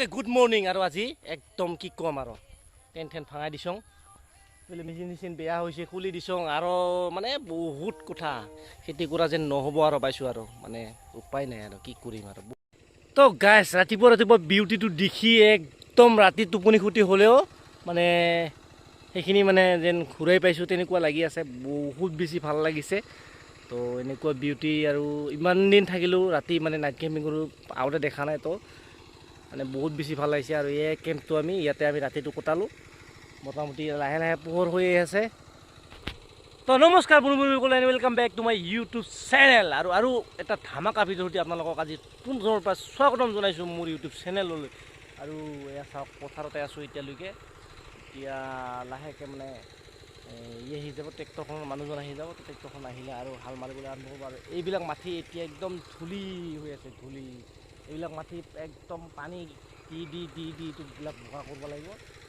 Okay good morning আৰু আজি একদম কি ক'ম আৰু টেন ভাঙাই দিছোঁ বোলে মেচিন বেয়া হৈছে খুলি দিছোঁ আৰু মানে বহুত কথা খেতি কৰা যেন নহ'ব আৰু পাইছোঁ আৰু মানে উপায় নাই আৰু কি কৰিম আৰু তো গাইছ ৰাতিপুৱা বিউটিটো দেখি একদম ৰাতি টোপনি ক্ষতি হ'লেও মানে সেইখিনি মানে যেন ঘূৰাই পাইছোঁ তেনেকুৱা লাগি আছে বহুত বেছি ভাল লাগিছে তো এনেকুৱা বিউটি আৰু ইমান দিন থাকিলোঁ ৰাতি মানে নাইট কেম্পিং কৰোঁ আগতে দেখা নাই তো মানে বহুত বেছি ভাল লাগিছে আৰু এই কেম্পটো আমি ইয়াতে আমি ৰাতিটো কটালোঁ মোটামুটি লাহে লাহে পোহৰ হৈ আছে তো নমস্কাৰ বন্ধুসকল and welcome back to my YouTube channel আৰু এটা ধামাকা ভিডিঅ'ৰ সৈতে আপোনালোকক আজি পুনৰ পৰা স্বাগতম জনাইছোঁ মোৰ ইউটিউব চেনেললৈ আৰু এয়া চাওক পথাৰতে আছোঁ এতিয়ালৈকে এতিয়া লাহেকৈ মানে আহি যাব ট্ৰেক্টৰখন মানুহজন আহি যাব ট্ৰেক্টৰখন আহিলে আৰু হাল মাৰিবলৈ আৰম্ভ হ'ব আৰু এইবিলাক মাটি এতিয়া একদম ধূলি হৈ আছে ধূলি এইবিলাক মাটি একদম পানী দি এইটোবিলাক বোকা কৰিব লাগিব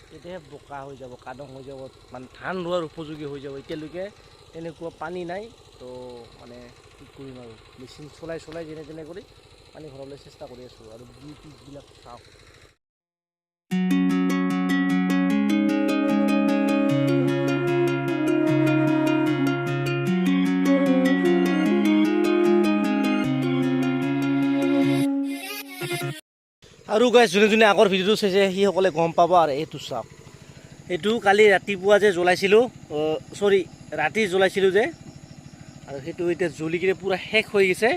তেতিয়াহে বোকা হৈ যাব কাদং হৈ যাব মানে ধান ৰোৱাৰ উপযোগী হৈ যাব এতিয়ালৈকে তেনেকুৱা পানী নাই তো মানে কি কৰিম আৰু মেচিন চলাই যেনে কৰি পানী ভৰাবলৈ চেষ্টা কৰি আছোঁ আৰু বিউটিবিলাক চাওক আৰু গাইছ যোনে আগৰ ভিডিঅ'টো চাইছে সিসকলে গম পাব আৰু এইটো চাওক এইটো কালি ৰাতিপুৱা যে জ্বলাইছিলোঁ ৰাতি জ্বলাইছিলোঁ যে আৰু সেইটো এতিয়া জ্বলি কিনে পূৰা শেষ হৈ গৈছে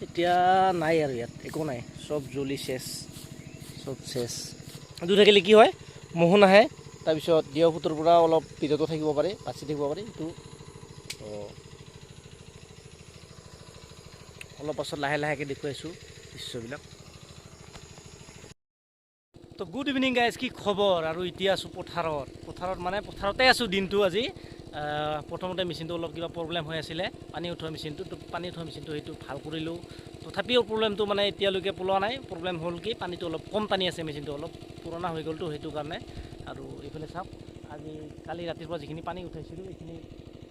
এতিয়া নাই আৰু ইয়াত একো নাই চব জ্বলি চব চেছ এইটো থাকিলে কি হয় মহো নাহে তাৰপিছত দিয়ৰ ফুটৰ পৰা অলপ ভিতৰতো থাকিব পাৰে বাচি থাকিব পাৰে এইটো অলপ পাছত লাহেকৈ দেখুৱাইছোঁ দৃশ্যবিলাক তো গুড ইভিনিং গাইজ কি খবৰ আৰু এতিয়া আছোঁ পথাৰতে আছোঁ দিনটো আজি প্ৰথমতে মেচিনটো অলপ কিবা প্ৰব্লেম হৈ আছিলে পানী উঠোৱা মেচিনটো সেইটো ভাল কৰিলোঁ তথাপিও প্ৰব্লেমটো মানে এতিয়ালৈকে পোৱা নাই প্ৰব্লেম হ'ল কি পানীটো অলপ কম টানি আছে মেচিনটো অলপ পুৰণা হৈ গ'লতো সেইটো কাৰণে আৰু এইফালে চাওক আজি কালি ৰাতিপুৱা যিখিনি পানী উঠাইছিলোঁ এইখিনি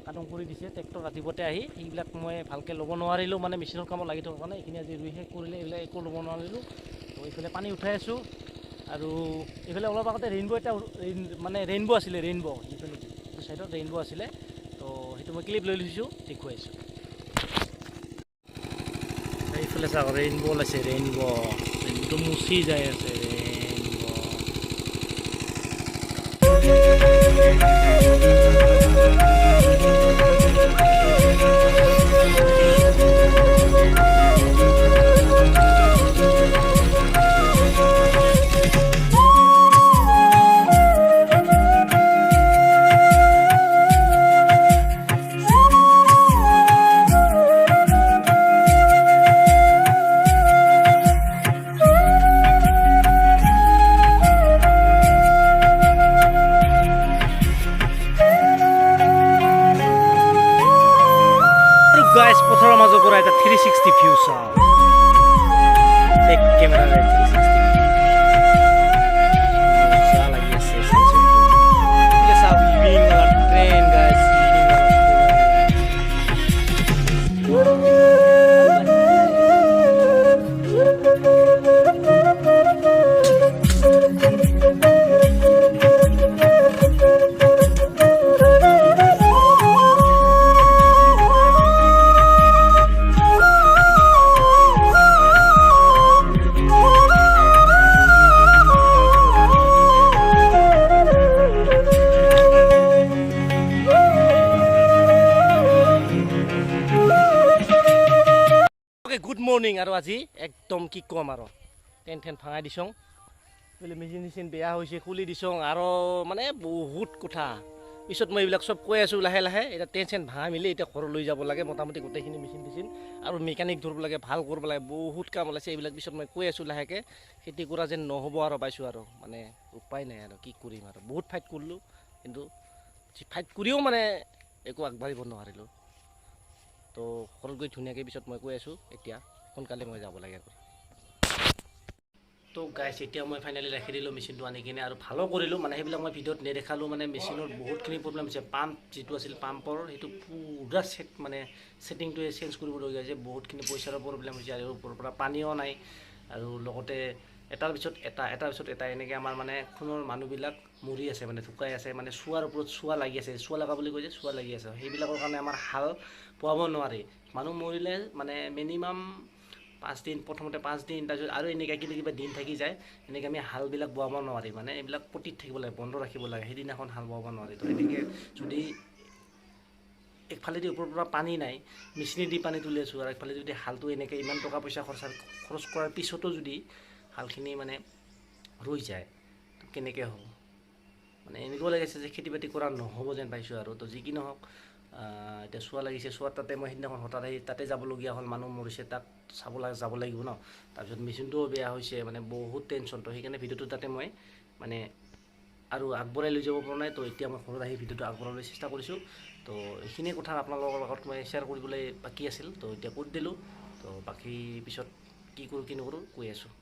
কাদং কৰি দিছে ট্ৰেক্টৰ ৰাতিপুৱাতে আহি এইবিলাক মই ভালকৈ ল'ব নোৱাৰিলোঁ মানে মেচিনৰ কামত লাগি থকাৰ কাৰণে এইখিনি আজি ৰুই শেষ কৰিলে এইবিলাক একো ল'ব নোৱাৰিলোঁ তো এইফালে পানী উঠাই আছোঁ আৰু এইফালে অলপ আগতে ৰেইনব' আছিলে এইফালে চাইডত ৰেইনব' আছিলে তো সেইটো মই ক্লিপ লৈ লৈছোঁ দেখুৱাইছোঁ এইফালে চাওক ৰেইনব' ওলাইছে ৰেইনব'টো মুচি যাই আছে গাইজ পথাৰৰ মাজৰ পৰা এটা 360 ভিউ চাওঁ এক কেমেৰাৰে 360 লাগি আছে চাওক evening train guys good morning আৰু আজি একদম কি ক'ম আৰু টেন ভাঙাই দিছোঁ বোলে মেচিন বেয়া হৈছে খুলি দিছোঁ আৰু মানে বহুত কথা পিছত মই এইবিলাক চব কৈ আছোঁ লাহে এতিয়া টেন ভাঙা মিলি এতিয়া ঘৰত লৈ যাব লাগে মোটামুটি গোটেইখিনি মেচিন আৰু মেকানিক ধৰিব লাগে ভাল কৰিব লাগে বহুত কাম ওলাইছে এইবিলাক পিছত মই কৈ আছোঁ লাহেকৈ খেতি কৰা যেন নহ'ব আৰু পাইছোঁ আৰু মানে উপায় নাই আৰু কি কৰিম আৰু বহুত ফাইট কৰিলোঁ কিন্তু ফাইট কৰিও মানে একো আগবাঢ়িব নোৱাৰিলোঁ তো ঘৰত গৈ ধুনীয়াকৈ পিছত মই কৈ আছোঁ এতিয়া সোনকালে মই যাব লাগে আৰু তো গাইছ এতিয়া মই ফাইনেলি ৰাখি দিলোঁ মেচিনটো আনি কিনে আৰু ভালো কৰিলোঁ মানে সেইবিলাক মই ভিডিঅ'ত নেদেখালোঁ মানে মেচিনৰ বহুতখিনি প্ৰব্লেম হৈছে পাম্প যিটো আছিল পাম্পৰ সেইটো পুৰা ছেটিংটোৱে চেঞ্জ কৰিবলগীয়া হৈছে বহুতখিনি পইচাৰো প্ৰব্লেম হৈছে আৰু ওপৰৰ পৰা পানীও নাই আৰু লগতে এটাৰ পিছত এটা এনেকৈ আমাৰ মানে খুনৰ মানুহবিলাক মৰি আছে, মানে ঢুকাই আছে, মানে চুৱাৰ ওপৰত চুৱা লাগি আছে, চুৱা লগা বুলি কৈ যে চুৱা লাগি আছে, সেইবিলাকৰ কাৰণে আমাৰ হাল পোৱাব নোৱাৰি। মানুহ মৰিলে মানে মিনিমাম 5 দিন, প্ৰথমতে 5 দিন, তাৰপিছত আৰু এনেকৈ কিবা দিন থাকি যায়, এনেকৈ আমি হালবিলাক বোৱাব নোৱাৰি, মানে এইবিলাক পতিত থাকিব লাগে, বন্ধ ৰাখিব লাগে, সেইদিনাখন হাল বোৱাব নোৱাৰি। তো এনেকৈ যদি একফালেদি ওপৰৰ পৰা পানী নাই, মেচিনেদি পানী তুলি আছোঁ, আৰু একফালে যদি হালটো এনেকৈ ইমান টকা পইচা খৰচ কৰাৰ পিছতো যদি হালখিনি মানে ৰৈ যায়, তো কেনেকৈ হ'ব? মানে এনেকুৱা লাগিছে যে খেতি বাতি কৰা নহ'ব যেন পাইছোঁ আৰু। তো যি কি নহওক, এতিয়া চুৱা লাগিছে, চুৱাত তাতে মই সেইদিনাখন হঠাৎ আহি তাতে যাবলগীয়া হ'ল, মানুহ মৰিছে, তাত যাব লাগিব ন। তাৰপিছত মেচিনটোও বেয়া হৈছে, মানে বহুত টেনশ্যন। তো সেইকাৰণে ভিডিঅ'টো তাতে মই মানে আৰু আগবঢ়াই লৈ যাব পৰা নাই। তো এতিয়া মই ঘৰত আহি ভিডিঅ'টো আগবঢ়াবলৈ চেষ্টা কৰিছোঁ। তো এইখিনি কথা আপোনালোকৰ লগত মই শ্বেয়াৰ কৰিবলৈ বাকী আছিল, তো এতিয়া কৰি দিলোঁ। তো বাকী পিছত কি কৰোঁ কি নকৰোঁ কৈ আছোঁ।